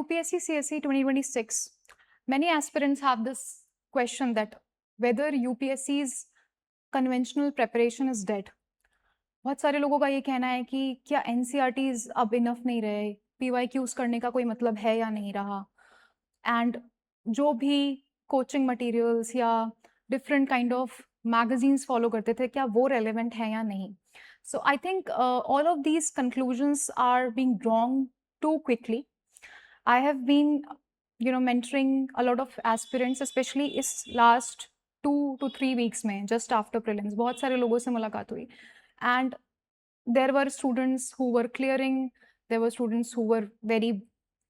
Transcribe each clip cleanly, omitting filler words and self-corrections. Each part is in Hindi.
UPSC CSE 2026, many aspirants have this question that whether UPSC's conventional preparation is dead. बहुत सारे लोगों का ये कहना है कि क्या NCERTs अब इनफ नहीं रहे, PYQs करने का कोई मतलब है या नहीं रहा, एंड जो भी कोचिंग मटेरियल्स या different kind of magazines follow करते थे क्या वो रेलेवेंट है या नहीं. So I think all of these conclusions are being drawn too quickly. I have been, mentoring a lot of aspirants, especially इस last 2 to 3 weeks में, just after prelims. बहुत सारे लोगों से मुलाकात हुई, and there were students who were clearing, there were students who were very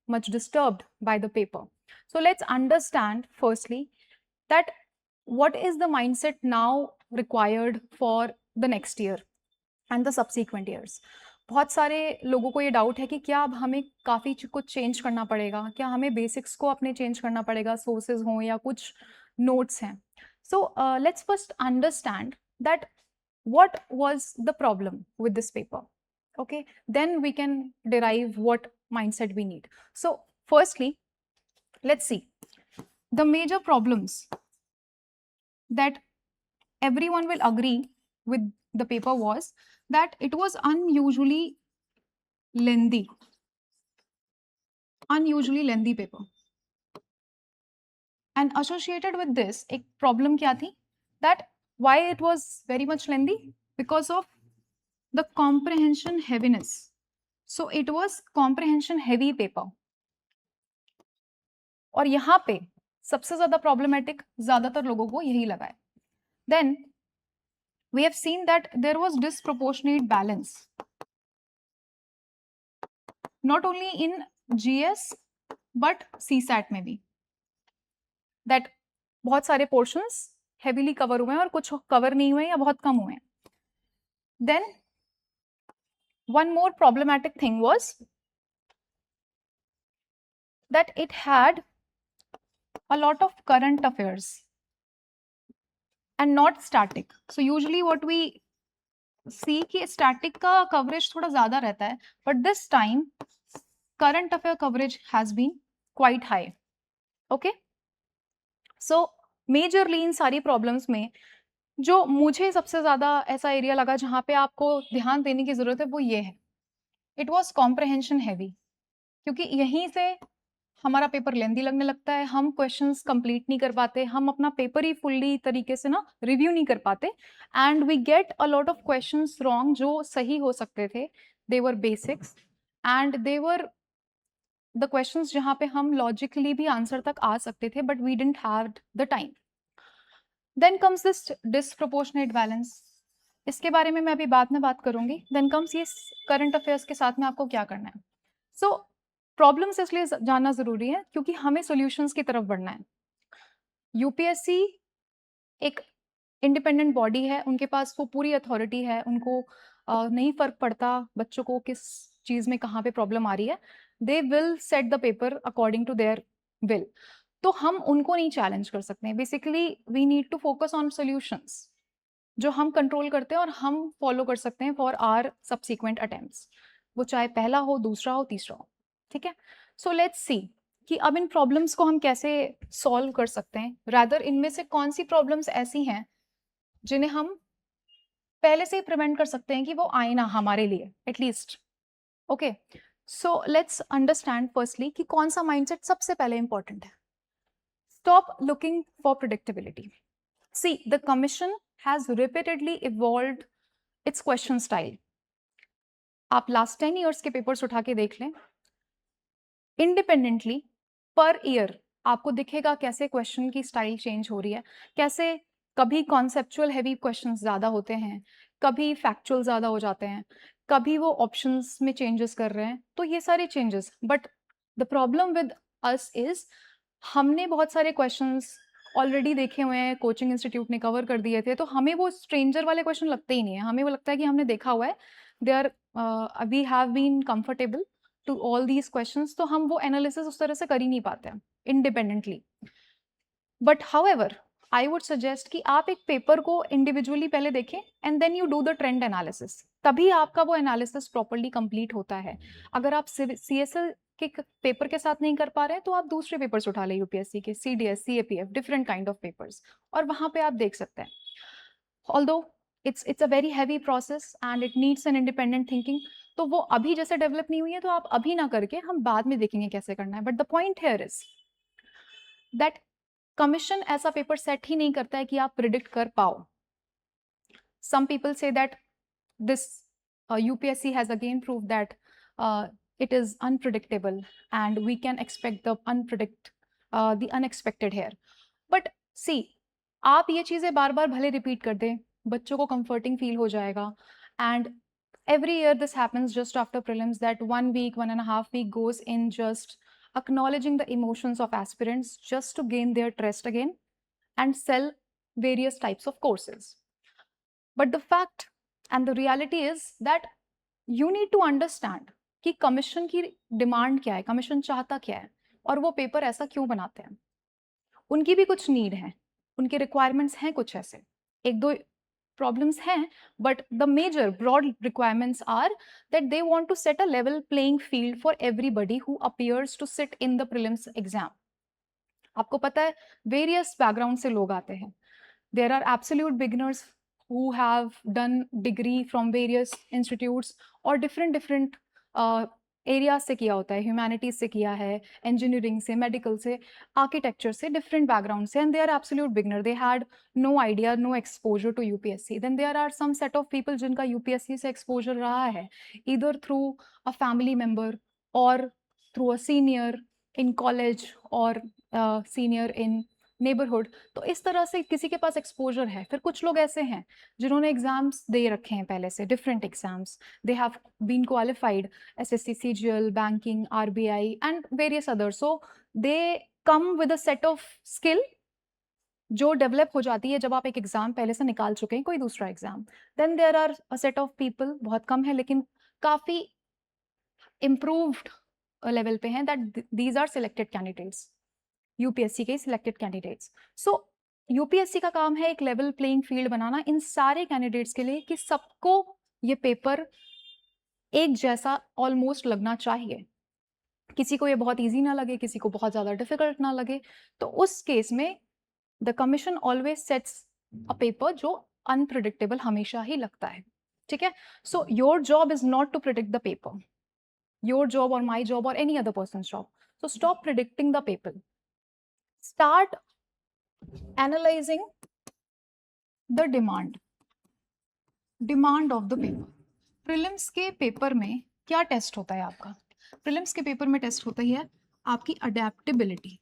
much disturbed by the paper. So let's understand firstly that what is the mindset now required for the next year and the subsequent years. बहुत सारे लोगों को ये डाउट है कि क्या अब हमें काफ़ी कुछ चेंज करना पड़ेगा, क्या हमें बेसिक्स को अपने चेंज करना पड़ेगा, सोर्सेज हों या कुछ नोट्स हैं. So let's first understand that what was the problem with this paper. Okay, then we can derive what mindset we need. So firstly, let's see the major problems that everyone will agree with the paper was that it was unusually lengthy paper, and associated with this एक problem क्या थी, that why it was very much lengthy, because of the comprehension heaviness. So it was comprehension heavy paper. और यहाँ पे सबसे ज्यादा problematic ज्यादातर लोगों को यही लगा है. Then we have seen that there was disproportionate balance, not only in GS but CSAT में भी, that बहुत सारे portions heavily cover हुए हैं और कुछ cover नहीं हुए या बहुत कम हुए हैं. Then one more problematic thing was that it had a lot of current affairs and not static. So usually what we see कि static का coverage थोड़ा ज़्यादा रहता है, but this time current affair coverage has been quite high. Okay? So majorly इन सारी problems में जो मुझे सबसे ज़्यादा ऐसा एरिया लगा जहाँ पे आपको ध्यान देने की ज़रूरत है वो ये है, इट वॉज कॉम्प्रहेंशन हैवी, क्योंकि यहीं से हमारा पेपर लेंदी लगने लगता है, हम क्वेश्चंस कंप्लीट नहीं कर पाते, हम अपना पेपर ही फुल्ली तरीके से ना रिव्यू नहीं कर पाते, and we get a lot of questions wrong जो सही हो सकते थे. They were basics and they were the questions जहाँ पे हम लॉजिकली भी आंसर तक आ सकते थे, but we didn't have the time. Then comes this disproportionate balance, इसके बारे में मैं अभी बाद में बात करूंगी. देन कम्स ये करंट अफेयर्स के साथ में आपको क्या करना है. सो प्रॉब्लम्स इसलिए जानना जरूरी है क्योंकि हमें सॉल्यूशंस की तरफ बढ़ना है. यूपीएससी एक इंडिपेंडेंट बॉडी है, उनके पास वो पूरी अथॉरिटी है, उनको नहीं फर्क पड़ता बच्चों को किस चीज में कहाँ पे प्रॉब्लम आ रही है. They will set the paper according to their will. तो हम उनको नहीं चैलेंज कर सकते हैं. Basically we need to focus on solutions जो हम कंट्रोल करते हैं और हम फॉलो कर सकते हैं फॉर आवर सब्सिक्वेंट अटेम्प्ट्स, वो चाहे पहला हो, दूसरा हो, तीसरा हो. ठीक है. सो लेट्स सी कि अब इन प्रॉब्लम्स को हम कैसे सॉल्व कर सकते हैं, रादर इनमें से कौन सी प्रॉब्लम्स ऐसी हैं जिन्हें हम पहले से ही प्रिवेंट कर सकते हैं कि वो आए ना हमारे लिए at least. Okay, so let's understand firstly कि कौन सा माइंडसेट सबसे पहले इंपॉर्टेंट है. Stop looking for predictability. See the commission has repeatedly evolved its question style. आप लास्ट 10 years के पेपर्स उठा के देख लें, इंडिपेंडेंटली पर ईयर आपको दिखेगा कैसे क्वेश्चन की स्टाइल चेंज हो रही है, कैसे कभी कॉन्सेप्चुअल हैवी क्वेश्चंस ज़्यादा होते हैं, कभी फैक्चुअल ज़्यादा हो जाते हैं, कभी वो ऑप्शंस में चेंजेस कर रहे हैं. तो ये सारे changes, but the problem with us is हमने बहुत सारे क्वेश्चंस ऑलरेडी देखे हुए हैं, कोचिंग इंस्टीट्यूट ने कवर कर दिए थे, तो हमें वो स्ट्रेंजर वाले क्वेश्चन लगते ही नहीं है. हमें वो लगता है कि हमने देखा हुआ है, they are we have been comfortable to all these questions, तो हम वो एनालिसिस उस तरह से कर ही नहीं पाते हैं independently. But however I would suggest कि आप एक पेपर को इंडिविजुअली पहले देखें and then you do the trend analysis, तभी आपका वो एनालिसिस प्रॉपरली कंप्लीट होता है. अगर आप कि पेपर के साथ नहीं कर पा रहे हैं तो आप दूसरे पेपर्स उठा लें यूपीएससी के, CDS, CAPF, different kind of papers, और वहां पे आप देख सकते हैं. Although it's a very heavy process and it needs an independent thinking. तो वो अभी जैसे डेवलप नहीं हुई है तो आप अभी ना करके हम बाद में देखेंगे कैसे करना है. But the point here is that commission ऐसा पेपर सेट ही नहीं करता है कि आप प्रिडिक्ट कर पाओ. Some people say that this UPSC has again proved that it is unpredictable and we can expect the unexpected here. But see, आप ये चीजें बार बार भले रिपीट कर दें, बच्चों को comforting feel हो जाएगा. And every year this happens just after prelims, that 1 week, 1.5 week goes in just acknowledging the emotions of aspirants just to gain their trust again and sell various types of courses. But the fact and the reality is that you need to understand कि कमीशन की डिमांड क्या है, कमीशन चाहता क्या है, और वो पेपर ऐसा क्यों बनाते हैं. उनकी भी कुछ नीड है, उनके रिक्वायरमेंट्स हैं कुछ ऐसे, एक दो प्रॉब्लम्स हैं, but the major broad requirements are that they want to set a level playing field for everybody who appears to sit in the prelims exam. आपको पता है वेरियस बैकग्राउंड से लोग आते हैं. There are absolute beginners who have done degree from various institutes or different areas से किया होता है, ह्यूमैनिटीज से किया है, इंजीनियरिंग से, मेडिकल से, आर्किटेक्चर से, डिफरेंट बैकग्राउंड से, and they are absolute beginner. They had no idea, no exposure to UPSC. Then there are some set of people जिनका यूपीएससी से एक्सपोजर रहा है, either through a family member और through a senior in college और सीनियर इन नेबरहुड. तो इस तरह से किसी के पास एक्सपोजर है. फिर कुछ लोग ऐसे हैं जिन्होंने एग्जाम्स दे रखे हैं पहले से, different exams, they have been qualified, SSC, CGL, banking, RBI and various others. So they come with a set of skill जो डेवलप हो जाती है जब आप एक एग्जाम पहले से निकाल चुके हैं, कोई दूसरा exam. Then there are a set of people, बहुत कम है लेकिन काफी इम्प्रूव्ड लेवल पे हैं, that these are selected candidates, UPSC के सिलेक्टेड कैंडिडेट्स. सो यूपीएससी का काम है एक लेवल प्लेइंग फील्ड बनाना इन सारे कैंडिडेट्स के लिए कि सबको ये पेपर एक जैसा ऑलमोस्ट लगना चाहिए. किसी को ये बहुत इजी ना लगे, किसी को बहुत ज्यादा डिफिकल्ट ना लगे. तो उस केस में the commission always sets a paper जो अनप्रिडिक्टेबल हमेशा ही लगता है. ठीक है. So your job is not to predict the paper, your job और माई जॉब और any other person job. So stop predicting the paper, start analyzing the demand of the paper. Prelims के पेपर में क्या टेस्ट होता है आपका? प्रीलिम्स के पेपर में टेस्ट होता है आपकी अडेप्टेबिलिटी,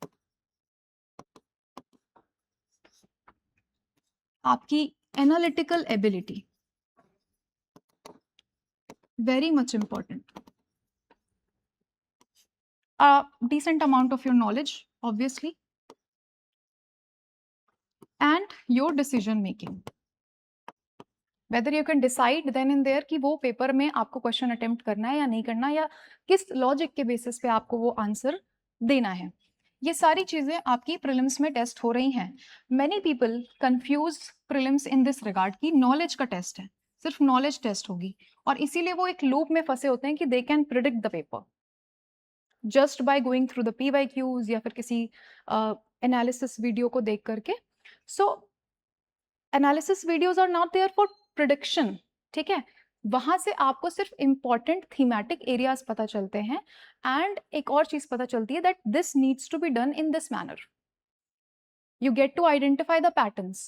आपकी analytical ability, very much important. A decent amount of your knowledge, obviously, and your decision making. Whether you can decide then and there कि वो पेपर में आपको क्वेश्चन अटेम्प्ट करना है या नहीं करना, या किस लॉजिक के बेसिस पे आपको वो आंसर देना है. ये सारी चीजें आपकी प्रीलिम्स में टेस्ट हो रही हैं. Many people confuse prelims in this regard कि नॉलेज का टेस्ट है, सिर्फ नॉलेज टेस्ट होगी, और इसीलिए वो एक लूप में फंसे होते हैं कि they can predict the paper just by going through the PYQs या फिर किसी एनालिसिस वीडियो को देख करके. So analysis videos are not there for prediction. ठीक है. वहां से आपको सिर्फ इंपॉर्टेंट थीमेटिक एरियाज पता चलते हैं, एंड एक और चीज पता चलती है that this needs to be done in this manner. You get to identify the patterns,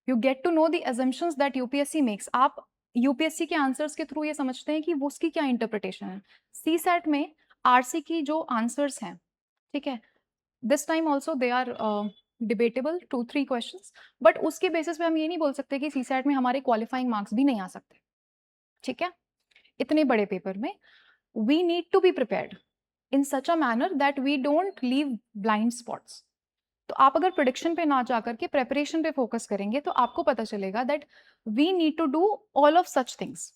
you get to know the assumptions that UPSC makes. आप यूपीएससी के आंसर्स के थ्रू ये समझते हैं कि वो उसकी क्या इंटरप्रिटेशन है. सीसैट में आरसी की जो आंसर्स हैं, ठीक है, this time also they are debatable 2-3 questions, but उसके बेसिस पे हम ये नहीं बोल सकते कि सीसैट में हमारे क्वालिफाइंग मार्क्स भी नहीं आ सकते. ठीक है. इतने बड़े पेपर में we need to be prepared in such a manner that we don't leave blind spots. तो आप अगर प्रोडिक्शन पे ना जाकर के प्रेपरेशन पे फोकस करेंगे तो आपको पता चलेगा that we need to do all of such things.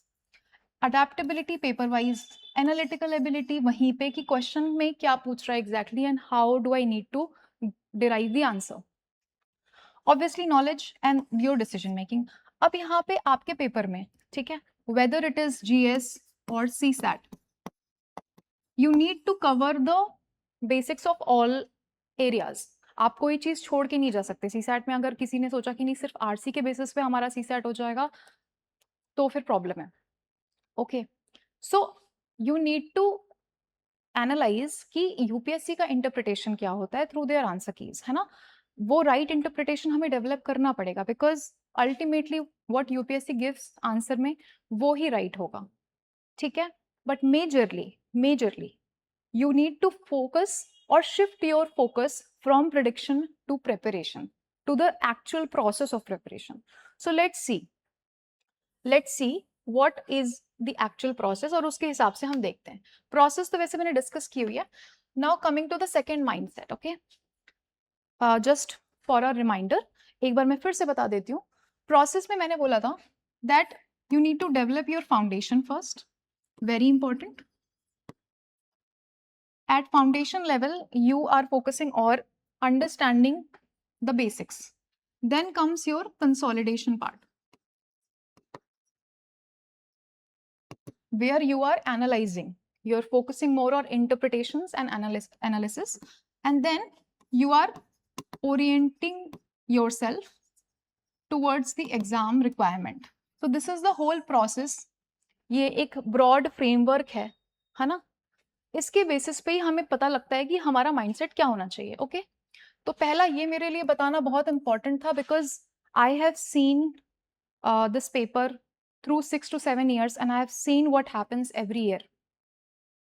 Adaptability paper wise, analytical ability वहीं पे कि क्वेश्चन में क्या पूछ रहा है exactly and how do I need to derive the answer. Obviously knowledge and your decision making. अब यहाँ पे आपके पेपर में, ठीक है, वेदर इट इज जीएस और CSAT, You need to cover the basics of all areas. आप कोई चीज छोड़ के नहीं जा सकते। सीसैट में अगर किसी ने सोचा कि नहीं सिर्फ आरसी के बेसिस पे हमारा सीसैट हो जाएगा तो फिर प्रॉब्लम है। Okay, so you need to analyse कि यूपीएससी का इंटरप्रिटेशन क्या होता है थ्रू देयर आंसर कीज, है ना। वो राइट इंटरप्रिटेशन हमें डेवलप करना पड़ेगा, because ultimately what UPSC gives answer में वो ही राइट होगा, ठीक है। But majorly you need to focus or shift your focus from prediction to preparation, to the actual process of preparation. So let's see what is the actual process, और उसके हिसाब से हम देखते हैं। प्रोसेस तो वैसे मैंने डिस्कस की हुई है। Now coming to the second mindset, okay, just for a reminder एक बार मैं फिर से बता देती हूँ। प्रोसेस में मैंने बोला था that you need to develop your foundation first, very important. At foundation level, you are focusing or understanding the basics. Then comes your consolidation part, where you are analyzing. You're focusing more on interpretations and analysis. And then you are orienting yourself towards the exam requirement. So this is the whole process. ये एक broad framework है ना। इसके बेसिस पे ही हमें पता लगता है कि हमारा माइंडसेट क्या होना चाहिए। ओके, तो पहला ये मेरे लिए बताना बहुत इंपॉर्टेंट था, because I have seen this paper through 6 to 7 years and I have seen what happens every year.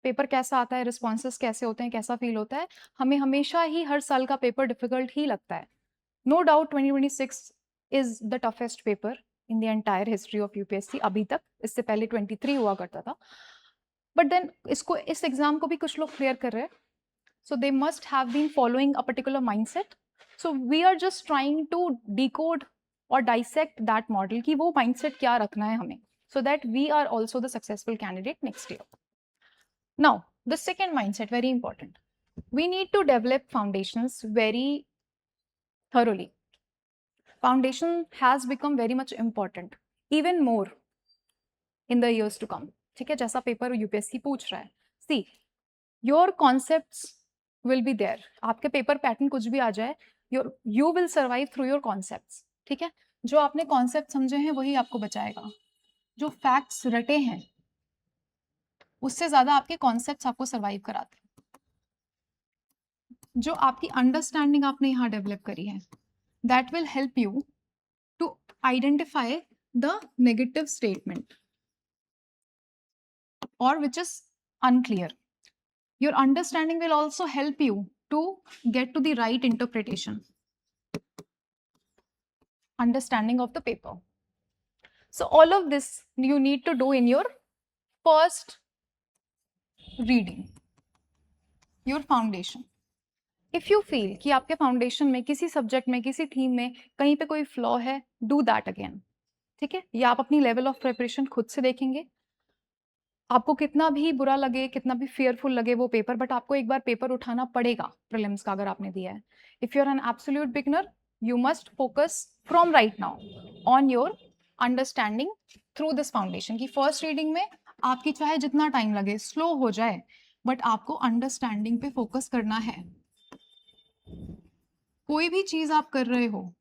Paper कैसा आता है, रिस्पॉन्सेस कैसे होते हैं, कैसा फील होता है। हमें हमेशा ही हर साल का पेपर डिफिकल्ट ही लगता है। No doubt 2026 is the toughest paper in the entire history of UPSC अभी तक। इससे पहले 23 हुआ करता था, बट देन इस एग्जाम को भी कुछ लोग क्लियर कर रहे हैं। So they must have been following a particular mindset. So we are just trying to decode or dissect that model कि वो mindset क्या रखना है हमें, so that we are also the successful candidate next year. Now, the second mindset, very important. We need to develop foundations very thoroughly. Foundation has become very much important, even more in the years to come. ठीक है, जैसा पेपर यूपीएससी पूछ रहा है। See, your concepts will be there. आपके पेपर पैटर्न कुछ भी आ जाए, you will survive through your concepts. ठीक है, जो आपने कॉन्सेप्ट समझे हैं वही आपको बचाएगा। जो फैक्ट्स रटे हैं उससे ज्यादा आपके कॉन्सेप्ट्स आपको सर्वाइव कराते हैं। जो आपकी अंडरस्टैंडिंग आपने यहाँ डेवलप करी है, that will help you to identify the negative statement और which is unclear. Your understanding will also help you to get to the right interpretation, understanding of the paper. So all of this you need to do in your first reading, your foundation. If you feel कि आपके फाउंडेशन में किसी सब्जेक्ट में किसी थीम में कहीं पे कोई फ्लॉ है, do that again. ठीक है, या आप अपनी लेवल ऑफ प्रिपरेशन खुद से देखेंगे। आपको कितना भी बुरा लगे, कितना भी फियरफुल लगे वो पेपर, बट आपको एक बार पेपर उठाना पड़ेगा प्रीलिम्स का अगर आपने दिया है। If you are an absolute beginner, you must focus from right now on your understanding through this foundation की फर्स्ट रीडिंग में आपकी चाहे जितना टाइम लगे, स्लो हो जाए, बट आपको अंडरस्टैंडिंग पे फोकस करना है। कोई भी चीज आप कर रहे हो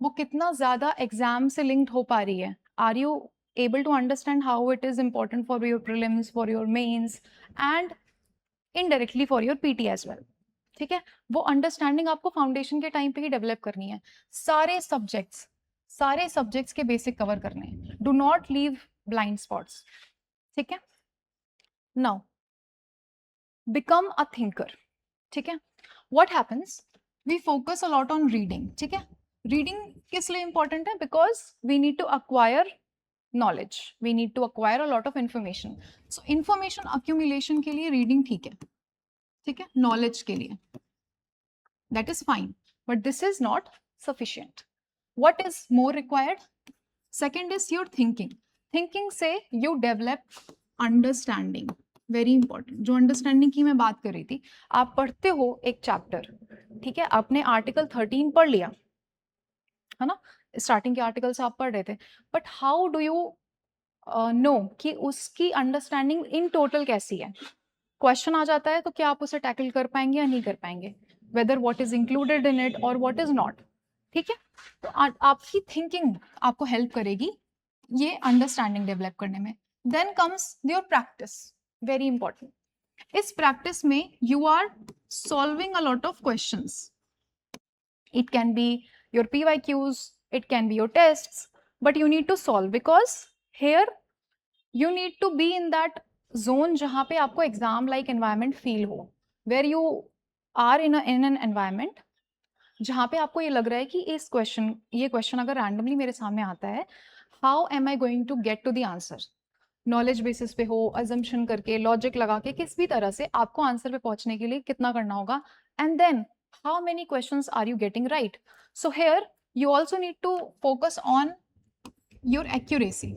वो कितना ज्यादा एग्जाम से लिंक्ड हो पा रही है, are you able to understand how it is important for your prelims, for your mains and indirectly for your PT as well. ठीक है, वो अंडरस्टैंडिंग आपको फाउंडेशन के टाइम पे ही डेवलप करनी है। सारे सब्जेक्ट्स के बेसिक कवर करने हैं। Do not leave blind spots. ठीक है, नाउ बिकम अ थिंकर। ठीक है, what happens, we focus a lot on reading. ठीक है, रीडिंग किस लिए इंपॉर्टेंट है? Because we need to acquire knowledge, we need to acquire a lot of information. So information accumulation के लिए reading ठीक है, knowledge के लिए that is fine, but this is not sufficient. What is more required? Second is your thinking से you develop understanding, very important. जो understanding की मैं बात कर रही थी, आप पढ़ते हो एक चैप्टर, ठीक है, आपने आर्टिकल 13 पढ़ लिया है ना, स्टार्टिंग के आर्टिकल्स आप पढ़ रहे थे, but how do you know कि उसकी अंडरस्टैंडिंग इन टोटल कैसी है? क्वेश्चन आ जाता है तो क्या आप उसे टैकल कर पाएंगे या नहीं कर पाएंगे, whether what is included in it और व्हाट इज नॉट। ठीक है, तो आपकी थिंकिंग आपको हेल्प करेगी ये अंडरस्टैंडिंग डेवलप करने में। Then comes your practice, very important. इस प्रैक्टिस में you are solving a lot of questions, it can be your PYQs, it can be your tests, but you need to solve because here you need to be in that zone जहाँ पे आपको exam like environment feel हो, where you are in an environment जहाँ पे आपको ये लग रहा है कि ये क्वेश्चन अगर रैंडमली मेरे सामने आता है, how am I going to get to the answer, knowledge basis पे हो, अजम्पशन करके, लॉजिक लगा के, किस भी तरह से आपको आंसर पे पहुंचने के लिए कितना करना होगा, and then how many questions are you getting right. So here you also need to focus on your accuracy.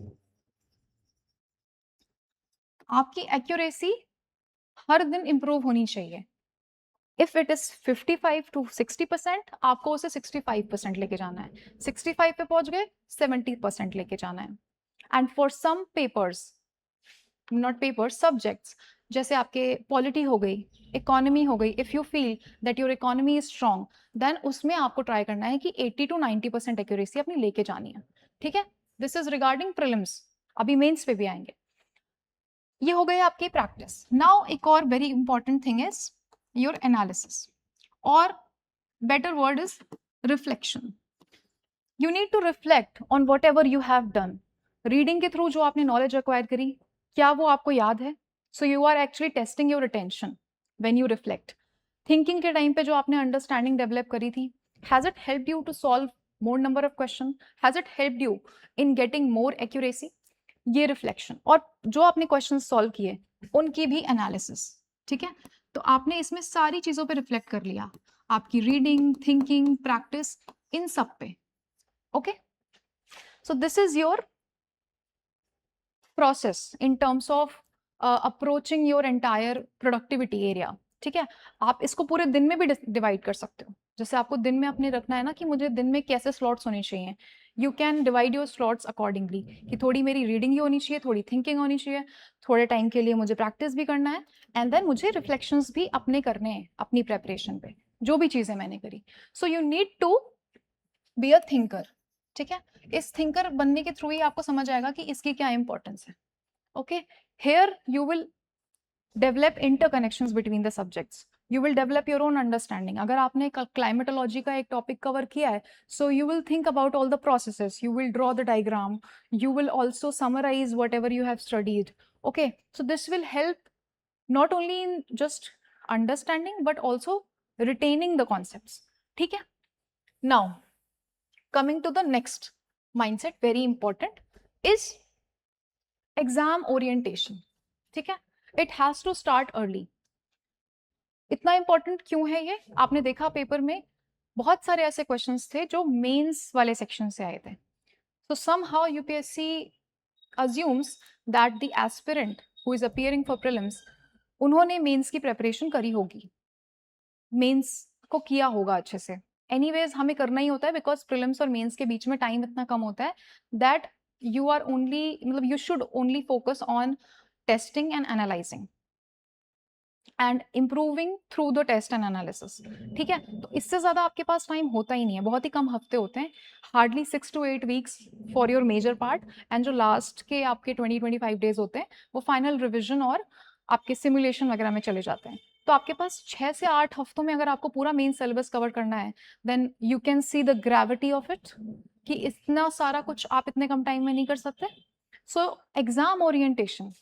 आपकी एक्यूरेसी हर दिन इंप्रूव होनी चाहिए। इफ इट इज 55 to 60%, आपको उसे 65% लेके जाना है। 65 पे पहुंच गए, 70% लेके जाना है। And for some papers, not papers, subjects, जैसे आपके पॉलिटी हो गई, इकोनॉमी हो गई, if you feel that your economy is strong, then उसमें आपको ट्राई करना है कि 80 to 90% एक्यूरेसी अपनी लेके जानी है। ठीक है, दिस इज रिगार्डिंग प्रीलिम्स, अभी मेंस पे भी आएंगे। ये हो गई आपकी प्रैक्टिस। नाउ एक और very important thing is your analysis, और better word is reflection. You need to reflect on whatever you have done. Reading के थ्रू जो आपने नॉलेज एक्वायर करी, क्या वो आपको याद है? So you are actually testing your attention when you reflect. Thinking के टाइम पे जो आपने अंडरस्टैंडिंग डेवलप करी थी, has it helped you to solve more number of question? Has it helped you in getting more accuracy? ये रिफ्लेक्शन, और जो आपने क्वेश्चन सॉल्व किए उनकी भी एनालिसिस। ठीक है, तो आपने इसमें सारी चीजों पे रिफ्लेक्ट कर लिया, आपकी रीडिंग, थिंकिंग, प्रैक्टिस, इन सब पे। Okay, so this is your process in terms of approaching your entire productivity area. ठीक है, आप इसको पूरे दिन में भी डिवाइड कर सकते हो। जैसे आपको दिन में अपने रखना है ना कि मुझे दिन में कैसे स्लॉट्स होने चाहिए, you can divide your slots accordingly, कि थोड़ी मेरी रीडिंग ही होनी चाहिए, थोड़ी थिंकिंग होनी चाहिए, थोड़े टाइम के लिए मुझे प्रैक्टिस भी करना है, एंड देन मुझे रिफ्लेक्शंस भी अपने करने हैं अपनी प्रेपरेशन पे, जो भी चीजें मैंने करी। So you need to be a thinker. ठीक है, इस थिंकर बनने के थ्रू ही आपको समझ आएगा कि इसकी क्या इंपॉर्टेंस है। Okay, here you will develop interconnections between the subjects, you will develop your own understanding. अगर आपने क्लाइमेटोलॉजी का एक टॉपिक कवर किया है, so you will think about all the processes, you will draw the diagram, you will also summarize whatever you have studied. Okay, so this will help not only in just understanding but also retaining the concepts. ठीक है, now coming to the next mindset, very important, is exam orientation. ठीक है, it has to start early. इतना इंपॉर्टेंट क्यों है ये? आपने देखा पेपर में बहुत सारे ऐसे क्वेश्चंस थे जो मेंस वाले सेक्शन से आए थे। So somehow UPSC assumes that the aspirant who is appearing for prelims, उन्होंने मेंस की प्रेपरेशन करी होगी, मेंस को किया होगा अच्छे से। एनीवेज हमें करना ही होता है बिकॉज प्रीलिम्स और मेंस के बीच में टाइम इतना कम होता है दैट यू आर ओनली, मतलब you should only focus on testing and analysing and improving through the test and analysis. ठीक है, तो इससे ज्यादा आपके पास टाइम होता ही नहीं है, बहुत ही कम हफ्ते होते हैं, hardly 6 to 8 weeks for your major part, and जो लास्ट के आपके 20-25 डेज होते हैं वो फाइनल रिविजन और आपके सिमुलेशन वगैरह में चले जाते हैं। तो आपके पास 6 से 8 हफ्तों में अगर आपको पूरा मेन सिलेबस कवर करना है, then you can see the gravity of it, कि इतना सारा कुछ आप इतने कम टाइम में नहीं कर सकते। सो एग्जाम ओरिएंटेशन,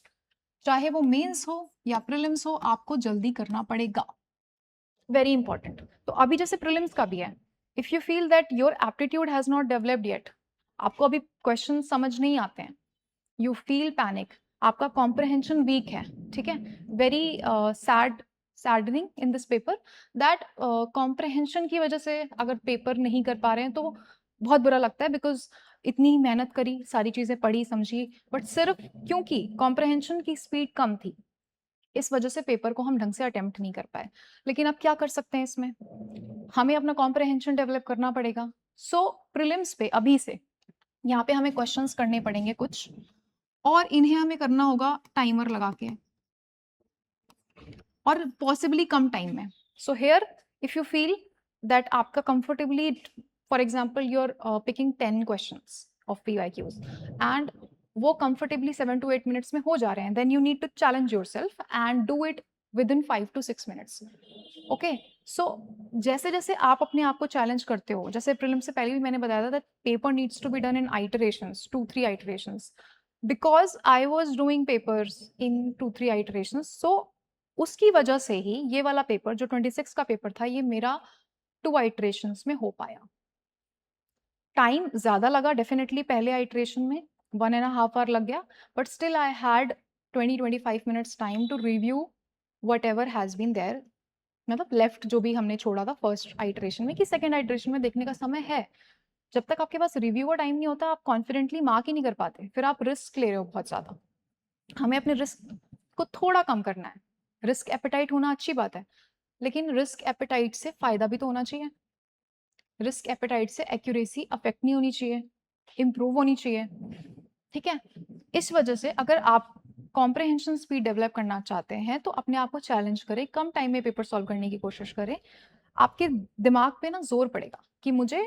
चाहे वो मेंस हो या प्रीलिम्स हो, आपको जल्दी करना पड़ेगा, वेरी इंपॉर्टेंट। तो अभी जैसे प्रीलिम्स का भी है, if you feel that your aptitude has not developed yet, आपको अभी क्वेश्चन समझ नहीं आते हैं, यू फील पैनिक, आपका कॉम्प्रहेंशन वीक है, ठीक है, very saddening in this paper that comprehension की वजह से अगर पेपर नहीं कर पा रहे हैं तो बहुत बुरा लगता है, बिकॉज इतनी मेहनत करी, सारी चीजें पढ़ी समझी, बट सिर्फ क्योंकि कॉम्प्रहेंशन की स्पीड कम थी, इस वजह से पेपर को हम ढंग से अटेम्प्ट नहीं कर पाए। लेकिन अब क्या कर सकते हैं इसमें, हमें अपना कॉम्प्रहेंशन डेवलप करना पड़ेगा। सो प्रीलिम्स पे अभी से यहाँ पे हमें क्वेश्चंस करने पड़ेंगे कुछ, और इन्हें हमें करना होगा टाइमर लगा के। और पॉसिबली कम टाइम में. So here if you feel that आपका comfortably, for example you are picking 10 questions of PYQs and वो कंफर्टेबली 7 to 8 मिनट्स में हो जा रहे हैं, then you need to challenge yourself and do it within 5 to 6 minutes. Okay, so जैसे जैसे आप अपने आप को चैलेंज करते हो, जैसे प्रीलिम से पहले भी मैंने बताया था that paper needs to be done in iterations, 2-3 iterations. Because I was doing papers in 2-3 iterations, so उसकी वजह से ही ये वाला पेपर जो 26 का पेपर था, ये मेरा 2 आइटरेशंस में हो पाया. टाइम ज्यादा लगा डेफिनेटली पहले आइटरेशन में, 1.5 आवर लग गया, but still I had 20-25 minutes time to review whatever has been there, मतलब लेफ्ट जो भी हमने छोड़ा था फर्स्ट आइटरेशन में, कि सेकेंड आइटरेशन में देखने का समय है. जब तक आपके पास रिव्यू का टाइम नहीं होता, आप कॉन्फिडेंटली मार्क ही नहीं कर पाते, फिर आप रिस्क ले रहे हो बहुत ज्यादा. हमें अपने रिस्क को थोड़ा कम करना है. रिस्क एपेटाइट होना अच्छी बात है, लेकिन रिस्क एपेटाइट से फायदा भी तो होना चाहिए. रिस्क एपेटाइट से एक्यूरेसी अफेक्ट नहीं होनी चाहिए, इंप्रूव होनी चाहिए. ठीक है, इस वजह से अगर आप कॉम्प्रहेंशन स्पीड डेवलप करना चाहते हैं तो अपने आप को चैलेंज करें, कम टाइम में पेपर सॉल्व करने की कोशिश करें. आपके दिमाग पे ना जोर पड़ेगा कि मुझे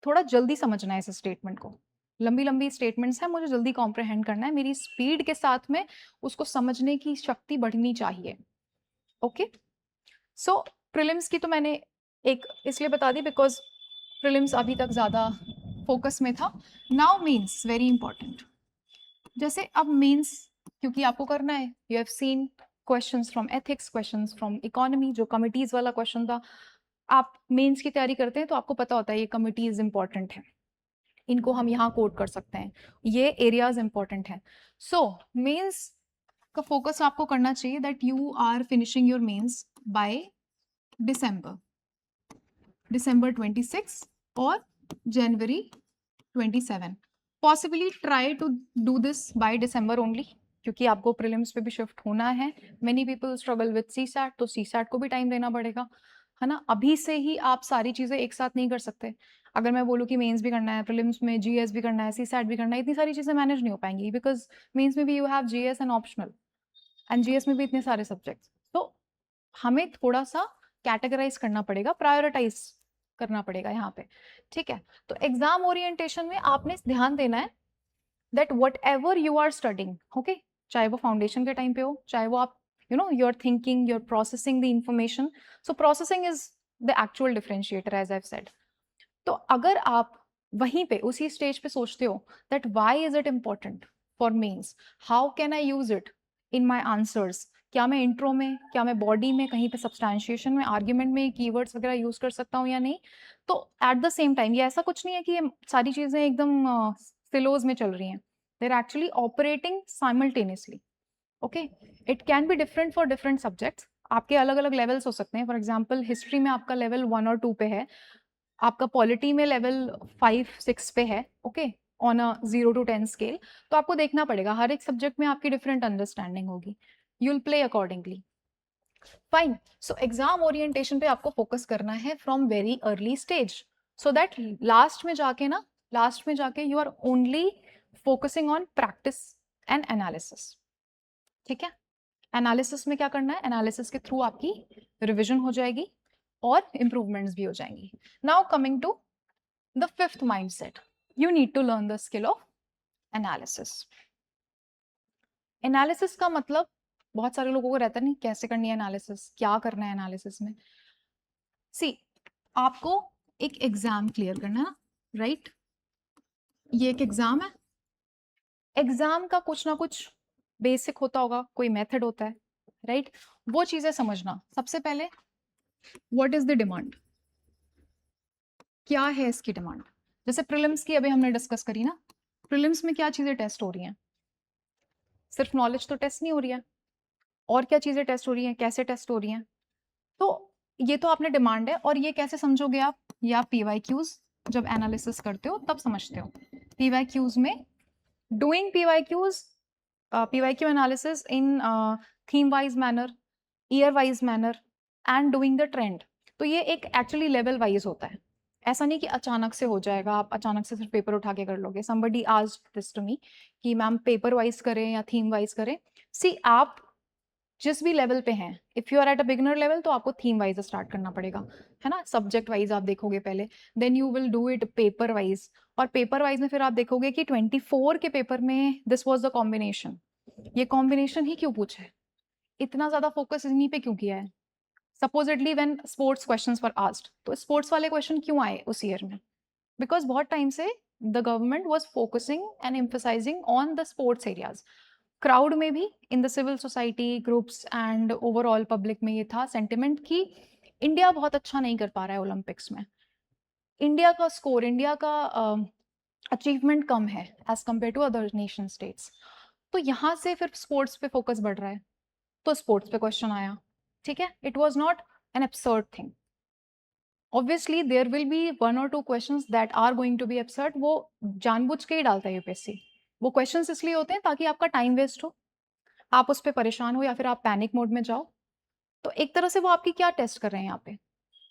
थोड़ा जल्दी समझना है इस स्टेटमेंट को, लंबी लंबी स्टेटमेंट्स हैं, मुझे जल्दी कॉम्प्रहेंड करना है, मेरी स्पीड के साथ में उसको समझने की शक्ति बढ़नी चाहिए. ओके, सो प्रीलिम्स की तो मैंने एक इसलिए बता दी बिकॉज प्रीलिम्स अभी तक ज़्यादा फोकस में था. Now mains very important. जैसे अब मेंस क्योंकि आपको करना है, you have seen questions from ethics, questions from economy, जो कमिटीज वाला क्वेश्चन था. आप मेंस की तैयारी करते हैं तो आपको पता होता है ये कमिटीज इंपॉर्टेंट है, इनको हम यहाँ कोट कर सकते हैं, ये एरियाज इंपॉर्टेंट हैं. सो मेंस का फोकस आपको करना चाहिए that you are finishing your mains by December 26 और January 27. Possibly try to do this by December only, क्योंकि आपको प्रीलिम्स पे भी शिफ्ट होना है. Many people struggle with CSAT, तो CSAT को भी टाइम देना पड़ेगा, है ना. अभी से ही आप सारी चीजें एक साथ नहीं कर सकते. अगर मैं बोलूँ कि मेंस भी करना है, प्रीलिम्स में GS भी करना है, CSAT भी करना है, इतनी सारी चीजें मैनेज नहीं हो पाएंगी, बिकॉज मेंस में भी you have GS and optional, and GS में भी इतने सारे सब्जेक्ट्स. तो हमें थोड़ा सा कैटेगराइज करना पड़ेगा, प्रायोरिटाइज करना पड़ेगा यहाँ पे. ठीक है, तो एग्जाम ओरिएंटेशन में आपने ध्यान देना है that whatever you are studying, okay, चाहे वो फाउंडेशन के टाइम पे हो, चाहे वो आप you are thinking, you are processing the information. So processing is the actual differentiator as I said. तो अगर आप वहीं पे उसी स्टेज पे सोचते हो that why is it important for mains, how can I use it in my answers, क्या मैं इंट्रो में, क्या मैं बॉडी में, कहीं पे सब्सटैंशिएशन में, आर्ग्यूमेंट में कीवर्ड्स वगैरह यूज कर सकता हूँ या नहीं. तो एट द सेम टाइम ये ऐसा कुछ नहीं है कि ये सारी चीजें एकदम सिलोज में चल रही हैं, they are actually operating simultaneously. Okay, it can be different for different subjects. आपके अलग अलग लेवल्स हो सकते हैं. फॉर एग्जाम्पल हिस्ट्री में आपका लेवल 1 और 2 पे है, आपका पॉलिटी में लेवल 5-6 पे है, okay, on a 0 to 10 scale. तो आपको देखना पड़ेगा, हर एक सब्जेक्ट में आपकी डिफरेंट अंडरस्टैंडिंग होगी, you will play accordingly. Fine, so exam orientation पे आपको फोकस करना है from very early stage, so that last में जाके you are only focusing on practice and analysis. ठीक है, एनालिसिस में क्या करना है, एनालिसिस के थ्रू आपकी रिविजन हो जाएगी और इंप्रूवमेंट्स भी हो जाएंगी. Now coming to the fifth mindset, you need to learn the skill of analysis. Analysis का मतलब बहुत सारे लोगों को रहता नहीं कैसे करनी है एनालिसिस, क्या करना है एनालिसिस में. सी, आपको एक एग्जाम क्लियर करना है, राइट. ये एक एग्जाम है, एग्जाम का कुछ ना कुछ बेसिक होता होगा, कोई मेथड होता है, राइट. वो चीजें समझना. सबसे पहले व्हाट इज द डिमांड, क्या है इसकी डिमांड. जैसे प्रीलिम्स की अभी हमने डिस्कस करी ना, प्रीलिम्स में क्या चीजें टेस्ट हो रही हैं, सिर्फ नॉलेज तो टेस्ट नहीं हो रही है, और क्या चीजें टेस्ट हो रही हैं, कैसे टेस्ट हो रही हैं. तो ये तो आपने डिमांड है, और ये कैसे समझोगे आप, ये आप PYQs जब एनालिसिस करते हो तब समझते हो. PYQs में doing PYQ analysis in theme wise manner, year wise manner and doing the trend. तो ये एक एक्चुअली लेवल वाइज होता है, ऐसा नहीं कि अचानक से हो जाएगा, आप अचानक से सिर्फ पेपर उठा के कर लोगे. Somebody asked this to me कि मैम पेपर वाइज करें या थीम वाइज करें. सी, आप जिस भी लेवल पे हैं, if you are at a beginner level तो आपको थीम वाइज स्टार्ट करना पड़ेगा, है ना, सब्जेक्ट वाइज आप देखोगे पहले, then you will do it paper wise, और पेपर वाइज में फिर आप देखोगे कि 24 के पेपर में दिस वाज द कॉम्बिनेशन, ये कॉम्बिनेशन ही क्यों पूछा है, इतना ज्यादा फोकस इन्हीं पे क्यों किया है, supposedly when sports questions were asked, तो स्पोर्ट्स वाले क्वेश्चन क्यों आए उस ईयर में, बिकॉज बहुत टाइम से the government was focusing and emphasising on the sports areas, crowd में भी, in the civil society groups and overall public में ये था सेंटिमेंट कि इंडिया बहुत अच्छा नहीं कर पा रहा है ओलंपिक्स में, इंडिया का स्कोर, इंडिया का अचीवमेंट कम है as compared to other nation states, तो यहाँ से फिर स्पोर्ट्स पे फोकस बढ़ रहा है, तो स्पोर्ट्स पे क्वेश्चन आया, ठीक है, it was not an absurd thing, obviously there will be 1 or 2 questions that are going to be absurd, वो जानबूझ के ही डालता है यूपीएससी, वो क्वेश्चंस इसलिए होते हैं ताकि आपका टाइम वेस्ट हो, आप उस पर परेशान हो या फिर आप पैनिक मोड में जाओ, तो एक तरह से वो आपकी क्या टेस्ट कर रहे हैं यहाँ पे,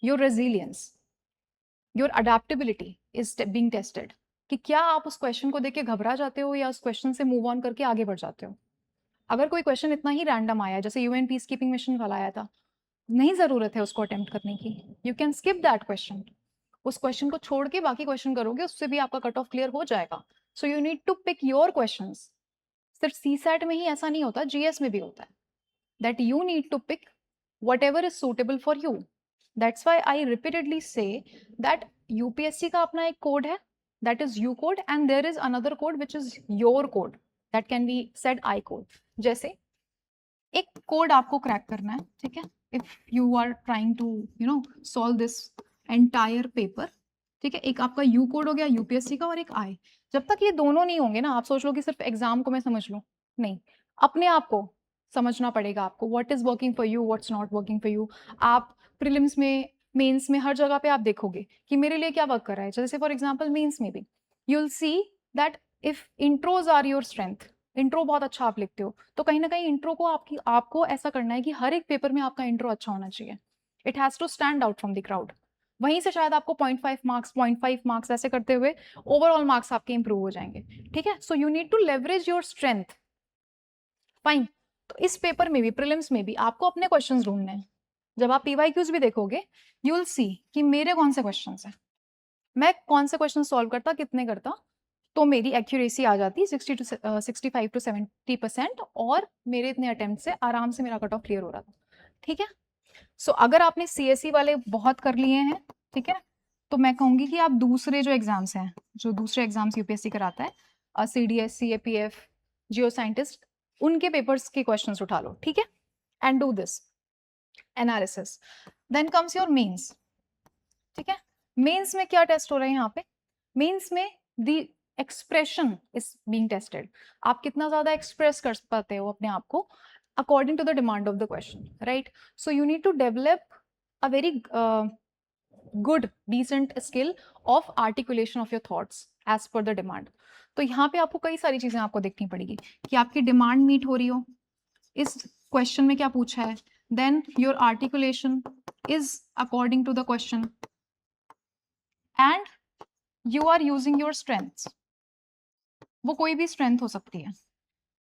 your resilience, your adaptability is being tested, कि क्या आप उस क्वेश्चन को देख के घबरा जाते हो या उस क्वेश्चन से मूव ऑन करके आगे बढ़ जाते हो, अगर कोई क्वेश्चन इतना ही रैंडम आया जैसे यूएन पीस कीपिंग मिशन वाला आया था, नहीं जरूरत है उसको अटेम्प्ट करने की, you can skip that question, उस क्वेश्चन को छोड़ के बाकी क्वेश्चन करोगे, उससे भी आपका कट ऑफ क्लियर हो जाएगा, so you need to pick your questions, सिर्फ सी सेट में ही ऐसा नहीं होता, जीएस में भी होता है, that you need to pick whatever is suitable for you. That's why I repeatedly say that UPSC का अपना एक कोड है, that is U code, and there is another code which is your code, that can be said I code. जैसे एक कोड आपको क्रैक करना है, ठीक है, if you are trying to solve this entire paper, ठीक है, एक आपका U कोड हो गया यूपीएससी का और एक I, जब तक ये दोनों नहीं होंगे ना, आप सोच लो कि सिर्फ एग्जाम को मैं समझ लूं, नहीं, अपने आप को समझना पड़ेगा आपको, what is working for you, what's not working for you, आप प्रीलिम्स में, मेंस में, हर जगह पे आप देखोगे कि मेरे लिए क्या वर्क कर रहा है, जैसे फॉर एग्जांपल मेंस में भी you will see that if intros are your strength, intro बहुत अच्छा आप लिखते हो, तो कहीं ना कहीं इंट्रो को आपको ऐसा करना है कि हर एक पेपर में आपका इंट्रो अच्छा होना चाहिए, it has to stand out from the crowd, वहीं से शायद आपको 0.5 मार्क्स, 0.5 मार्क्स ऐसे करते हुए ओवरऑल मार्क्स आपके इंप्रूव हो जाएंगे, ठीक है, so you need to leverage your strength, fine, तो इस पेपर में भी, प्रीलिम्स में भी आपको अपने क्वेश्चंस ढूंढने हैं, जब आप पीवाईक्यूज भी देखोगे यू विल सी कि मेरे कौन से क्वेश्चंस हैं, मैं कौन से क्वेश्चन सॉल्व करता, कितने करता, तो मेरी एक्यूरेसी आ जाती 65 to 70%, और मेरे इतने अटेम्प्ट से आराम से मेरा कट ऑफ क्लियर हो रहा था, ठीक है, सो अगर आपने सीएसई वाले बहुत कर लिए हैं, ठीक है, तो मैं कहूंगी कि आप दूसरे जो एग्जाम्स हैं, जो दूसरे एग्जाम्स यूपीएससी कराता है, सीडीएस, सीएपीएफ, जियो साइंटिस्ट, उनके पेपर्स के क्वेश्चंस उठा लो, ठीक है, and do this analysis, then comes your mains, ठीक है, मेंस में क्या टेस्ट हो रहा है यहाँ पे, मेंस में the expression is being tested, आप कितना ज्यादा एक्सप्रेस कर पाते हो अपने आप को according to the demand of the question, right, so you need to develop a very good decent skill of articulation of your thoughts as per the demand, तो यहाँ पे आपको कई सारी चीजें आपको देखनी पड़ेगी कि आपकी डिमांड मीट हो रही हो, इस क्वेश्चन में क्या पूछा है, then your articulation is according to the question, and you are using your strengths, वो कोई भी स्ट्रेंथ हो सकती है,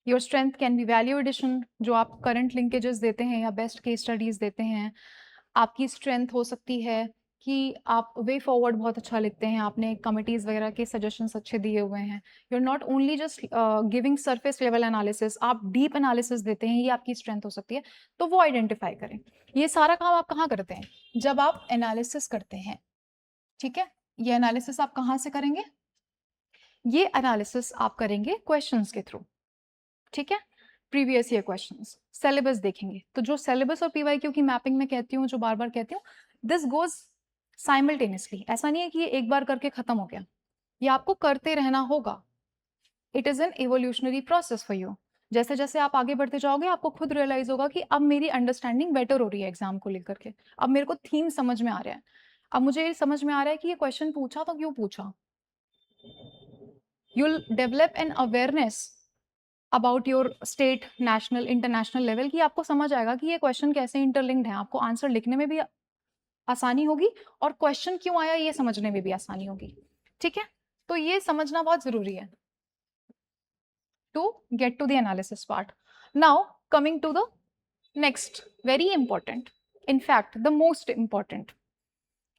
your strength can be value addition, जो आप करंट लिंकेजेस देते हैं या बेस्ट केस स्टडीज देते हैं, आपकी स्ट्रेंथ हो सकती है कि आप वे फॉरवर्ड बहुत अच्छा लिखते हैं, आपने कमिटीज वगैरह के सजेशंस अच्छे दिए हुए हैं, you are not only just giving surface level analysis, आप डीप एनालिसिस देते हैं, ये आपकी स्ट्रेंथ हो सकती है, तो वो आइडेंटिफाई करें, ये सारा काम आप कहाँ करते हैं, जब आप एनालिसिस करते हैं, ठीक है, ये एनालिसिस आप कहाँ से करेंगे, ये एनालिसिस आप करेंगे क्वेश्चंस के थ्रू, ठीक है, प्रीवियस ईयर क्वेश्चंस, सिलेबस देखेंगे, तो जो सिलेबस और पीवाईक्यू की मैपिंग में कहती हूँ, जो बार बार कहती हूँ, दिस गोज साइमल्टेनियसली, ऐसा नहीं है कि ये एक बार करके खत्म हो गया, ये आपको करते रहना होगा, it is an evolutionary process for you, जैसे जैसे आप आगे बढ़ते जाओगे आपको खुद रियलाइज होगा कि अब मेरी अंडरस्टैंडिंग बेटर हो रही है एग्जाम को लेकर के, अब मेरे को थीम समझ में आ रहा है, अब मुझे ये समझ में आ रहा है कि ये क्वेश्चन पूछा तो क्यों पूछा, you'll develop an awareness about your state, national, international level, की आपको समझ आएगा कि ये क्वेश्चन कैसे इंटरलिंक्ड है, आपको आंसर लिखने में भी आसानी होगी और क्वेश्चन क्यों आया ये समझने में भी आसानी होगी, ठीक है, तो ये समझना बहुत जरूरी है to get to the analysis part. Now coming to the next, very important, in fact the most important,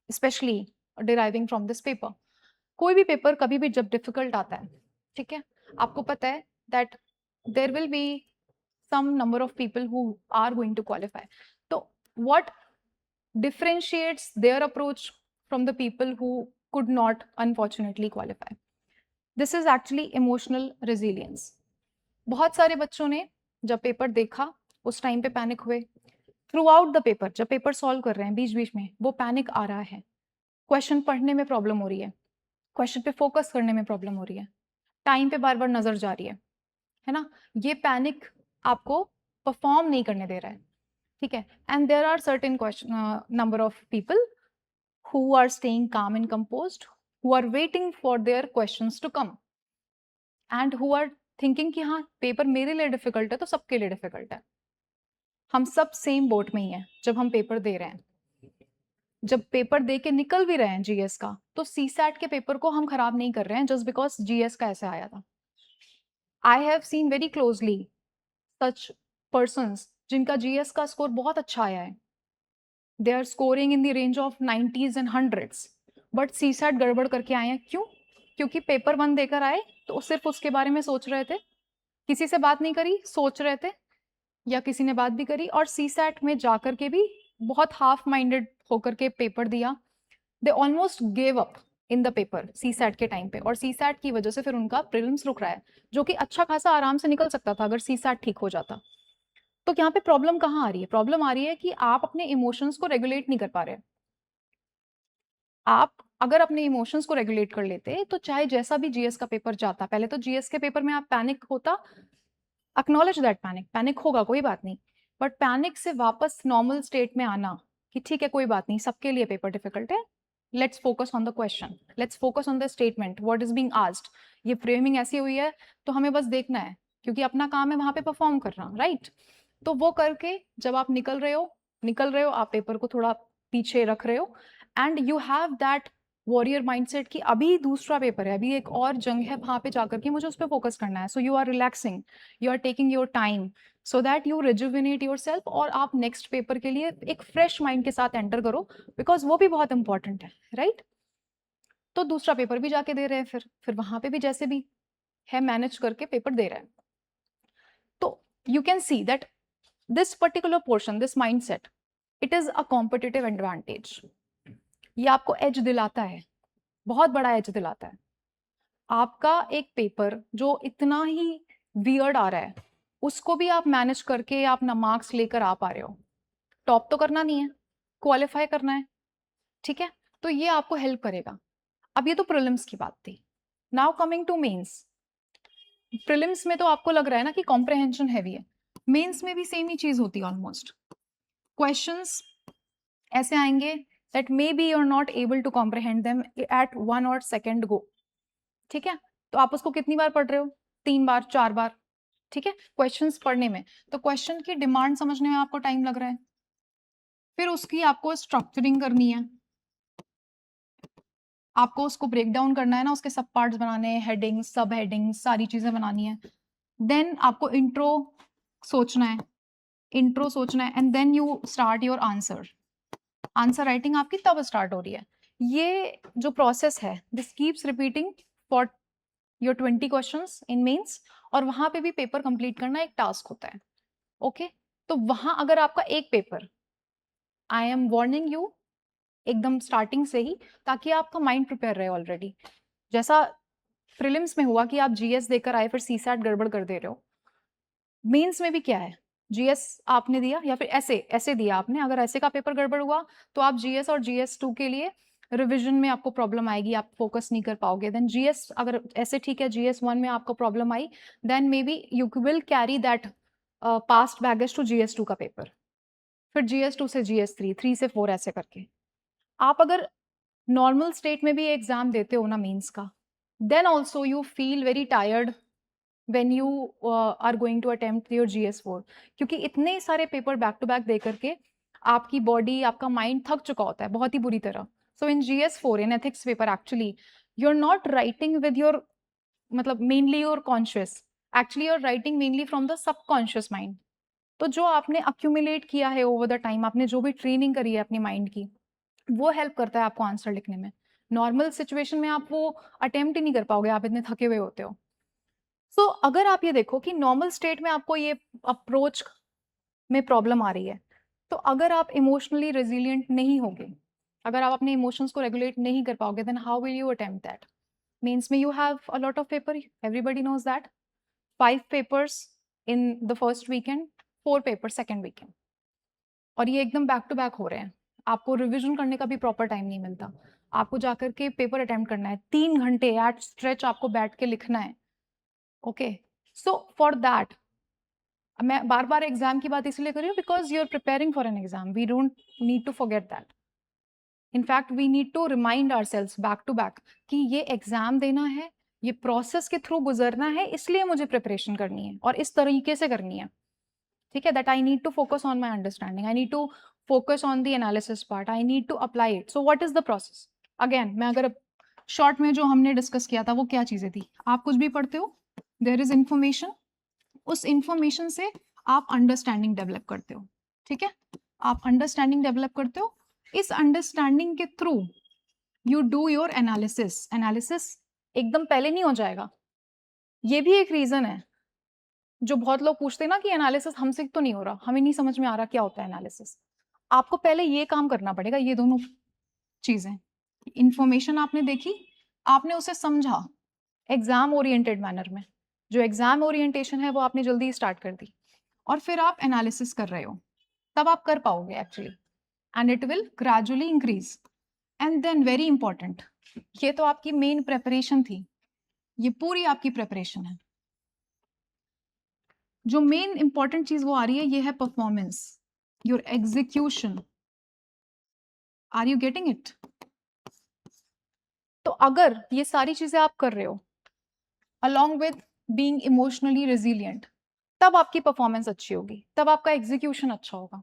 especially deriving from this paper, कोई भी पेपर कभी भी जब डिफिकल्ट आता है, ठीक है, आपको पता है that there will be some number of people who are going to qualify. So what differentiates their approach from the people who could not unfortunately qualify? This is actually emotional resilience. बहुत सारे बच्चों ने जब पेपर देखा उस टाइम पे पैनिक हुए, थ्रू आउट द पेपर जब पेपर सॉल्व कर रहे हैं बीच बीच में वो पैनिक आ रहा है, क्वेश्चन पढ़ने में प्रॉब्लम हो रही है, क्वेश्चन पे फोकस करने में प्रॉब्लम हो रही है, टाइम पे बार बार नजर जा रही है ना, ये पैनिक आपको परफॉर्म नहीं करने दे रहा है, ठीक है. And there are certain number of people who are staying calm and composed, who are waiting for their questions to come and who are thinking कि हाँ पेपर मेरे लिए डिफिकल्ट है तो सबके लिए डिफिकल्ट है. हम सब सेम बोट में ही हैं जब हम पेपर दे रहे हैं. जब पेपर दे के निकल भी रहे हैं जीएस का तो सीसैट के पेपर को हम खराब नहीं कर रहे हैं जस्ट बिकॉज जीएस का ऐसे आया था. I have seen very closely such persons जिनका जीएस का स्कोर बहुत अच्छा आया है, they are scoring in the range of 90s and 100s, but CSAT गड़बड़ करके आए हैं. क्यों? क्योंकि पेपर 1 देकर आए तो सिर्फ उसके बारे में सोच रहे थे, किसी से बात नहीं करी, सोच रहे थे, या किसी ने बात भी करी और सीसैट में जाकर के भी बहुत हाफ माइंडेड होकर के पेपर दिया. They almost gave up in the paper CSAT के टाइम पे, और सीसैट की वजह से फिर उनका प्रीलिम्स रुक रहा है जो कि अच्छा खासा आराम से निकल सकता था अगर सीसैट ठीक हो जाता. तो यहाँ पे प्रॉब्लम कहाँ आ रही है? प्रॉब्लम आ रही है कि आप अपने इमोशंस को रेगुलेट नहीं कर पा रहे. आप अगर अपने इमोशंस को रेगुलेट कर लेते तो चाहे जैसा भी जीएस का पेपर जाता, पहले तो जीएस के पेपर में आप पैनिक होता, एक्नॉलेज दैट पैनिक, पैनिक होगा कोई बात नहीं, बट पैनिक से वापस नॉर्मल स्टेट में आना कि ठीक है कोई बात नहीं, सबके लिए पेपर डिफिकल्ट है, let's focus on the question, let's focus on the statement, what is being asked. ये फ्रेमिंग ऐसी हुई है तो हमें बस देखना है क्योंकि अपना काम है वहां पे परफॉर्म करना, राइट? तो वो करके जब आप निकल रहे हो आप पेपर को थोड़ा पीछे रख रहे हो and you have that warrior mindset कि अभी दूसरा पेपर है, अभी एक और जंग है, वहां पे जाकर के मुझे उस पर फोकस करना है. So you are relaxing, you are taking your time so that you rejuvenate your self और आप नेक्स्ट पेपर के लिए एक फ्रेश माइंड के साथ एंटर करो, बिकॉज वो भी बहुत इंपॉर्टेंट है, राइट? तो दूसरा पेपर भी जाके दे रहे हैं, फिर वहां पे भी जैसे भी है मैनेज करके पेपर दे रहे हैं. तो you can see that this particular portion, this mindset, it is a competitive advantage. ये आपको एज दिलाता है, बहुत बड़ा एज दिलाता है. आपका एक पेपर जो इतना ही वियर्ड आ रहा है उसको भी आप मैनेज करके आप ना मार्क्स लेकर आ पा रहे हो. टॉप तो करना नहीं है, क्वालिफाई करना है, ठीक है? तो ये आपको हेल्प करेगा. अब ये तो प्रीलिम्स की बात थी. Now coming to mains. Prelims में तो आपको लग रहा है ना कि कॉम्प्रहेंशन हैवी है, मेंस में भी सेम ही चीज होती है ऑलमोस्ट. क्वेश्चंस ऐसे आएंगे that maybe you're not able to comprehend them at 1 or second go. ठीक है? तो आप उसको कितनी बार पढ़ रहे हो? 3 बार, 4 बार, ठीक है? क्वेश्चंस पढ़ने में तो क्वेश्चन की डिमांड समझने में आपको टाइम लग रहा है, फिर उसकी आपको स्ट्रक्चरिंग करनी है, आपको उसको ब्रेक डाउन करना है ना, उसके सब पार्ट्स बनाने हैं, हेडिंग्स, सब हेडिंग्स, सारी चीजें बनानी है. देन आपको इंट्रो सोचना है, and then you start your answer. Answer writing आपकी तब स्टार्ट हो रही है. ये जो प्रोसेस है this keeps repeating for your 20 questions in mains, और वहां पे भी पेपर कंप्लीट करना एक टास्क होता है. ओके तो वहां अगर आपका एक paper, I am warning you एकदम स्टार्टिंग से ही, ताकि आपका माइंड प्रिपेयर रहे ऑलरेडी. जैसा प्रीलिम्स में हुआ कि आप जीएस देकर आए फिर सीसैट गड़बड़ कर दे रहे हो, मेंस में भी क्या है, जीएस आपने दिया या फिर ऐसे ऐसे दिया आपने, अगर ऐसे का पेपर गड़बड़ हुआ तो आप जीएस और जीएस 2 के लिए रिवीजन में आपको प्रॉब्लम आएगी, आप फोकस नहीं कर पाओगे. देन जीएस अगर ऐसे ठीक है, जीएस 1 में आपको प्रॉब्लम आई, then may be you will carry that past baggage to GS 2 का पेपर, फिर जीएस 2 से जीएस 3, 3 से 4 ऐसे करके. आप अगर नॉर्मल स्टेट में भी एग्जाम देते हो ना मेंस का, then also you feel very tired when you are going to attempt your GS4, क्योंकि इतने सारे पेपर बैक टू बैक दे करके आपकी बॉडी, आपका माइंड थक चुका होता है बहुत ही बुरी तरह. So in GS4, in ethics paper, actually you are not writing with your मतलब mainly your conscious, actually you are writing mainly from the subconscious mind. तो जो आपने अक्यूमुलेट किया है ओवर द टाइम, आपने जो भी ट्रेनिंग करी है अपनी माइंड की, वो हेल्प करता है आपको आंसर लिखने में। नॉर्मल सिचुएशन में आप वो अटेम्प्ट ही नहीं कर पाओगे, आप इतने थके हुए होते हो। सो अगर आप ये देखो कि नॉर्मल स्टेट में आपको ये अप्रोच में प्रॉब्लम आ रही है, तो अगर आप इमोशनली रेजिलिएंट नहीं होगे, अगर आप अपने इमोशंस को रेगुलेट नहीं कर पाओगे, then how will you attempt that? Means में you have a lot of paper, everybody knows that, 5 papers in the first weekend, 4 paper second weekend, और ये एकदम बैक टू बैक हो रहे हैं। आपको रिविजन करने का भी प्रॉपर टाइम नहीं मिलता, आपको जाकर के पेपर अटेम्प्ट करना है, 3 घंटे एट स्ट्रेच आपको बैठ के लिखना है। ओके, सो फॉर दैट, मैं बार बार एग्जाम की बात इसलिए कर रही हूँ because you are preparing for an exam, we don't need to forget that. In fact we need to remind our selves back to back कि ये एग्जाम देना है, ये प्रोसेस के थ्रू गुजरना है, इसलिए मुझे प्रिपरेशन करनी है और इस तरीके से करनी है। ठीक है, that I need to focus on my understanding, I need to focus on the analysis part, I need to apply it. So what is the process? Again, मैं अगर शॉर्ट में जो हमने डिस्कस किया था वो क्या चीजें थी, आप कुछ भी पढ़ते हो, देयर इज इंफॉर्मेशन, उस इंफॉर्मेशन से आप अंडरस्टैंडिंग डेवलप करते हो। ठीक है, आप अंडरस्टैंडिंग डेवलप करते हो, इस अंडरस्टैंडिंग के through you do your analysis. Analysis एकदम पहले नहीं हो जाएगा, ये भी एक रीजन है। जो बहुत लोग पूछते हैं ना कि एनालिसिस हमसे तो नहीं हो रहा, हमें नहीं समझ में आ रहा क्या होता है एनालिसिस। आपको पहले ये काम करना पड़ेगा, ये दोनों चीजें, इंफॉर्मेशन आपने देखी, आपने उसे समझा एग्जाम ओरिएंटेड मैनर में, जो एग्जाम ओरिएंटेशन है वो आपने जल्दी स्टार्ट कर दी, और फिर आप एनालिसिस कर रहे हो, तब आप कर पाओगे actually, and it will gradually increase. And then very important, ये तो आपकी मेन प्रेपरेशन थी, ये पूरी आपकी प्रेपरेशन है। जो मेन इंपॉर्टेंट चीज वो आ रही है, ये है performance, your execution. Are you getting it? तो अगर ये सारी चीजें आप कर रहे हो along with being emotionally resilient, तब आपकी परफॉर्मेंस अच्छी होगी, तब आपका एग्जीक्यूशन अच्छा होगा,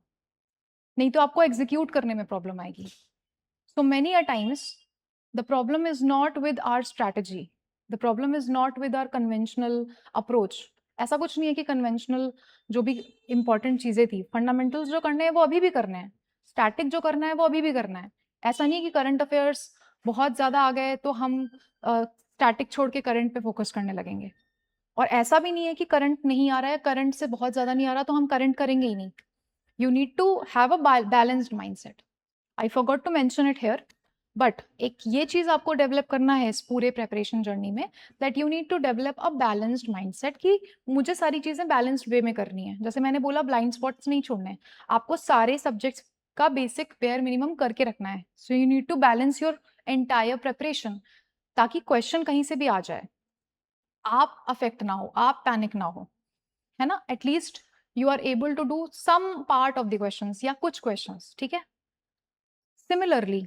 नहीं तो आपको एग्जीक्यूट करने में प्रॉब्लम आएगी। So many a times the problem is not with our strategy, the problem is not with our conventional approach. ऐसा कुछ नहीं है कि कन्वेंशनल जो भी इंपॉर्टेंट चीजें थी, फंडामेंटल्स जो करने हैं वो अभी भी करने हैं, स्टैटिक जो करना है वो अभी भी करना है। ऐसा नहीं है कि करंट अफेयर्स बहुत ज्यादा आ गए तो हम स्टैटिक छोड़ के करंट पे फोकस करने लगेंगे, और ऐसा भी नहीं है कि करंट नहीं आ रहा है, करंट से बहुत ज्यादा नहीं आ रहा तो हम करंट करेंगे ही नहीं। You need to have a balanced mindset. I forgot to mention it here, but एक ये चीज आपको डेवलप करना है इस पूरे प्रेपरेशन जर्नी में, that you need to develop a balanced mindset कि मुझे सारी चीजें बैलेंस्ड वे में करनी है। जैसे मैंने बोला, ब्लाइंड स्पॉट्स नहीं छोड़ने, आपको सारे सब्जेक्ट्स का बेसिक बेयर मिनिमम करके रखना है। So you need to balance your entire preparation, ताकि क्वेश्चन कहीं से भी आ जाए आप अफेक्ट ना हो, आप पैनिक ना हो, है ना, at least you are able to do some part of the questions या कुछ क्वेश्चंस। ठीक है, सिमिलरली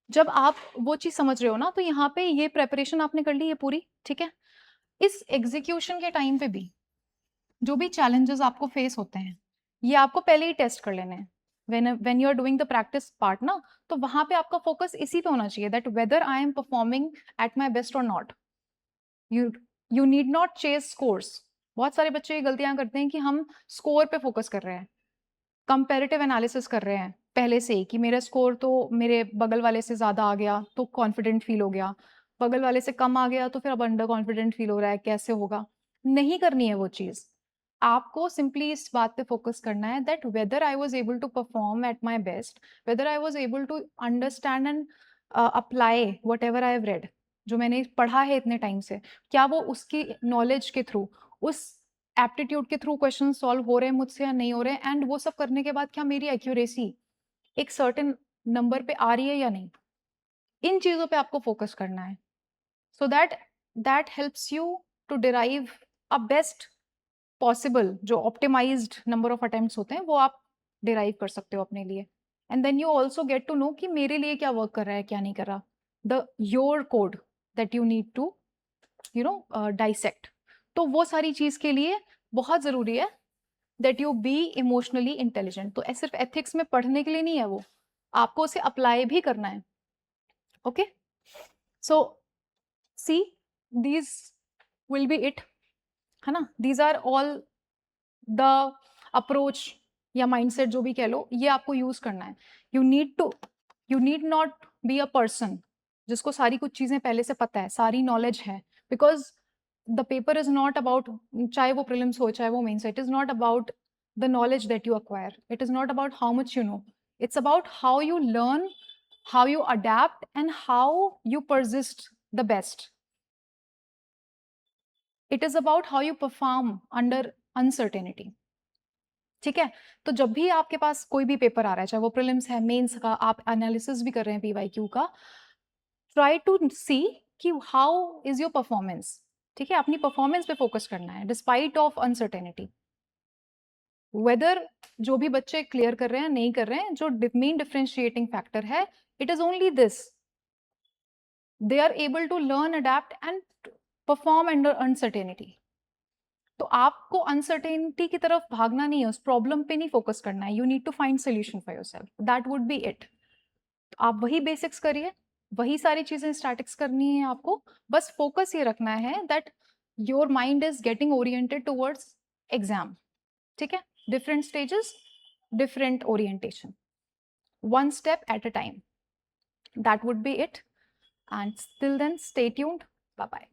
जब आप वो चीज समझ रहे हो ना, तो यहाँ पे ये प्रेपरेशन आपने कर ली ये पूरी, ठीक है, इस एग्जीक्यूशन के टाइम पे भी जो भी चैलेंजेस आपको फेस होते हैं, ये आपको पहले ही टेस्ट कर लेने हैं। When you are doing the practice part ना, तो वहां पे आपका फोकस इसी पे होना चाहिए, that whether I am performing at my best और not. You you need not chase scores. बहुत सारे बच्चे ये गलतियां करते हैं कि हम स्कोर पे फोकस कर रहे हैं, कंपैरेटिव एनालिसिस कर रहे हैं पहले से ही कि मेरा स्कोर तो मेरे बगल वाले से ज़्यादा आ गया तो कॉन्फिडेंट फील हो गया, बगल वाले से कम आ गया तो फिर अब अंडर कॉन्फिडेंट फील हो रहा है, कैसे होगा। नहीं करनी है वो चीज़, आपको सिंपली इस बात पे फोकस करना है that whether I was able to perform at my best, whether I was able to understand and apply whatever I have read, जो मैंने पढ़ा है इतने टाइम से, क्या वो उसकी नॉलेज के थ्रू, उस एप्टीट्यूड के थ्रू क्वेश्चन सॉल्व हो रहे हैं मुझसे या नहीं हो रहे हैं, एंड वो सब करने के बाद क्या मेरी एक्यूरेसी एक सर्टेन नंबर पे आ रही है या नहीं। इन चीजों पे आपको फोकस करना है, so that that helps you to derive a best possible, जो ऑप्टिमाइज्ड नंबर ऑफ अटेम्प्ट्स होते हैं वो आप डिराइव कर सकते हो अपने लिए। And then you also get to know कि मेरे लिए क्या वर्क कर रहा है क्या नहीं कर रहा, the your code that you need to dissect. तो वो सारी चीज के लिए बहुत जरूरी है that you be emotionally intelligent. तो सिर्फ एथिक्स में पढ़ने के लिए नहीं है वो, आपको उसे अप्लाई भी करना है। Okay, so see these will be it, है ना, these are all the approach या माइंडसेट जो भी कह लो, ये आपको यूज करना है. You need not be a person जिसको सारी कुछ चीजें पहले से पता है, सारी नॉलेज है. Because the paper is not about, चाहे वो प्रीलिम्स हो चाहे वो mains, it is not about the knowledge that you acquire. It is not about how much you know. It's about how you learn, how you adapt, and how you persist the best. It is about how you perform under uncertainty. ठीक है. तो जब भी आपके पास कोई भी पेपर आ रहा है, चाहे वो प्रीलिम्स है, मेंस का, आप एनालिसिस भी कर रहे हैं पीवाईक्यू का, ट्राई टू सी कि हाउ इज योर परफॉर्मेंस. ठीक है, अपनी परफॉर्मेंस पे फोकस करना है डिस्पाइट ऑफ अनसर्टेनिटी. वेदर जो भी बच्चे क्लियर कर रहे हैं नहीं कर रहे हैं, जो मेन डिफरेंशिएटिंग फैक्टर है, it is only this, they are able to learn, adapt and perform under uncertainty. तो आपको अनसर्टेनिटी की तरफ भागना नहीं है, उस प्रॉब्लम पे नहीं फोकस करना है. You need to find solution for yourself. That would be it. आप वही बेसिक्स करिए, वही सारी चीजें स्टैटिक्स करनी है आपको. बस फोकस ये रखना है that your mind is getting oriented towards exam. ठीक है, different stages, different orientation, one step at a time. That would be it. And till then, stay tuned. Bye bye.